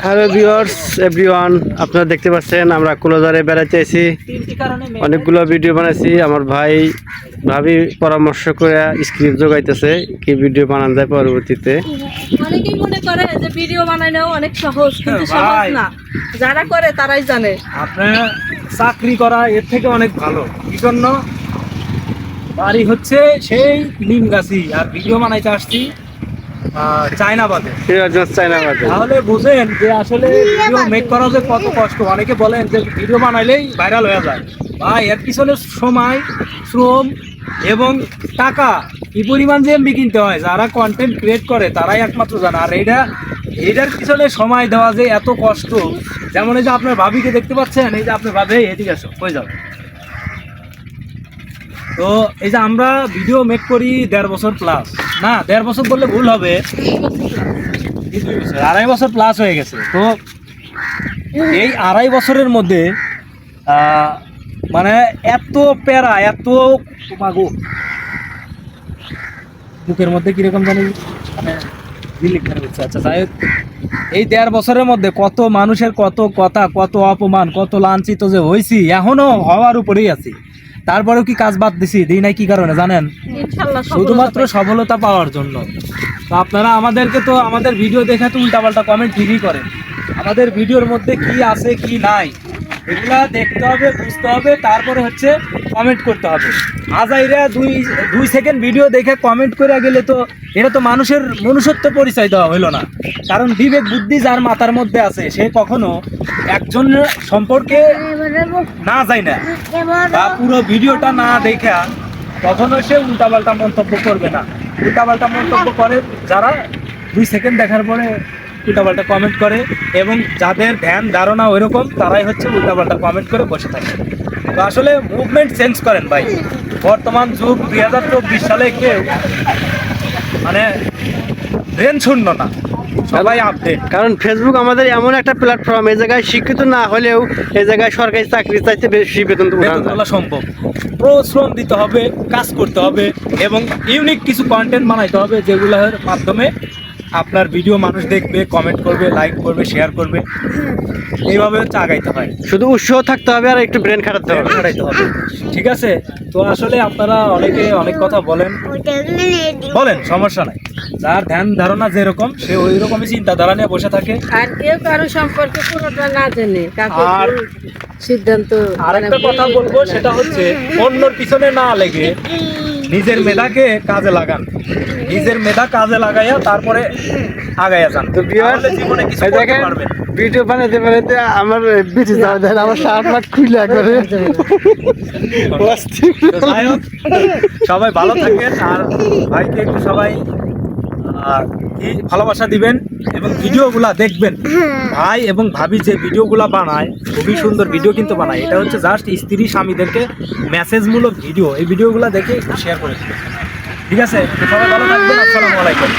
Hello viewers everyone, আপনারা দেখতে পাচ্ছেন আমরা কুলাজারে বেড়াতে এসেছি। অনেকগুলো ভিডিও বানাইছি। আমার ভাবি পরামর্শ করে স্ক্রিপ্ট জোগাইতেছে কি ভিডিও বানানো যায় পরবর্তীতে। অনেকেই মনে করে যে ভিডিও বানানো অনেক সহজ, কিন্তু সহজ না। যারা করে তারাই জানে। আপনার চাকরি করা এর থেকে অনেক ভালো। কি জন্য? বাড়ি হচ্ছে সেই নিমগাছি, আর ভিডিও বানাইতে আসছি চায়নাবাদে। তাহলে বুঝেন যে আসলে ভিডিও মেক করা যে কত কষ্ট। অনেকে বলেন যে ভিডিও বানাইলেই ভাইরাল হয়ে যায়। ভাই এর পিছনে সময়, শ্রম এবং টাকা কি পরিমাণ যে এমবি কিনতে হয়, যারা কন্টেন্ট ক্রিয়েট করে তারাই একমাত্র জানে। আর এইটার পিছনে সময় দেওয়া যে এত কষ্ট। যেমন এই যে আপনার ভাবিকে দেখতে পাচ্ছেন, এই যে আপনার ভাবি এদিকে আসো, হয়ে যাবে। তো এই যে আমরা ভিডিও মেক করি 1.5 বছর প্লাস, না 1.5 বছর বললে ভুল হবে, 2.5 বছর প্লাস হয়ে গেছে। তো এই 2.5 বছরের মধ্যে মানে এত প্যারা, এত বুকের মধ্যে কিরকম জানি মানে আচ্ছা যাই হোক, এই 1.5 বছরের মধ্যে কত মানুষের কত কথা, কত অপমান, কত লাঞ্ছিত যে হয়েছি, এখনো হওয়ার উপরেই আছি। তারপরেও কি কাজ বাদ দিছি? দিই নাই কি কারণে জানেন? শুধুমাত্র সফলতা পাওয়ার জন্য। তো আপনারা আমাদেরকে তো আমাদের ভিডিও দেখে তো উল্টাপাল্টা কমেন্ট ঠিকই করেন। আমাদের ভিডিওর মধ্যে কি আছে কি নাই এগুলা দেখতে হবে, বুঝতে হবে, তারপরে হচ্ছে কমেন্ট করতে হবে। আজাইরা দুই সেকেন্ড ভিডিও দেখে কমেন্ট করে গেলে তো এটা তো মানুষের মনুষ্যত্ব পরিচয় দেওয়া হইলো না। কারণ বিবেক বুদ্ধি যার মাথার মধ্যে আছে সে কখনো একজন সম্পর্কে না যায় না, বা পুরো ভিডিওটা না দেখা কখনো সে উল্টাপাল্টা মন্তব্য করবে না। উল্টাপাল্টা মন্তব্য করে যারা 2 সেকেন্ড দেখার পরে উল্টাপাল্টা কমেন্ট করে, এবং যাদের ধ্যান ধারণা ওইরকম তারাই হচ্ছে উল্টাপাল্টা কমেন্ট করে বসে থাকে। তো আসলে মুভমেন্ট চেঞ্জ করেন ভাই। বর্তমান যুগ 2024 সালে কেউ মানে ব্রেন শূন্য না, সবাই আপডেট। কারণ ফেসবুক আমাদের এমন একটা প্ল্যাটফর্ম, এই জায়গায় শিক্ষিত না হলেও এই জায়গায় সরকারি চাকরি চাইতে বেশি বেতন তোলা সম্ভব। পরিশ্রম দিতে হবে, কাজ করতে হবে, এবং ইউনিক কিছু কন্টেন্ট বানাইতে হবে, যেগুলোর মাধ্যমে আপনার ভিডিও মানুষ দেখবে, কমেন্ট করবে, লাইক করবে, শেয়ার করবে। এইভাবে হচ্ছে আগাইতে হয়। শুধু উৎসাহ থাকতে হবে আর একটু ব্রেন খাটাতে হবে। ঠিক আছে? তো আসলে আপনারা অনেকে অনেক কথা বলেন, সমস্যা নাই। যার ধ্যান ধারণা যেরকম সে ওই রকমই চিন্তাধারা নিয়ে বসে থাকে। আর কেউ কারো সম্পর্কে পুরোটা না জেনে আর সিদ্ধান্ত। আরেকটা কথা বলবো, সেটা হচ্ছে অন্যর পিছনে না লেগে নিজের মেধাকে কাজে লাগান। নিজের মেধা কাজে লাগাইয়া তারপরে আগাইয়া যান। তো জীবনে কিছু করতে পারবেন। ভিডিও বানাতে বানাতে আমার বেঁচে যাওয়া যায়, আমার শার্ট মাঠ খুলে করে। সবাই ভালো থাকেন, আর ভাইকে একটু সবাই ভালোবাসা দিবেন এবং ভিডিওগুলা দেখবেন। ভাই এবং ভাবি যে ভিডিওগুলা বানায় খুবই সুন্দর ভিডিও কিন্তু বানায়। এটা হচ্ছে জাস্ট স্ত্রী স্বামীদেরকে মেসেজমূলক ভিডিও। এই ভিডিওগুলা দেখে একটু শেয়ার করে দিবেন। ঠিক আছে? সবাই ভালো থাকবেন। আসসালামু আলাইকুম।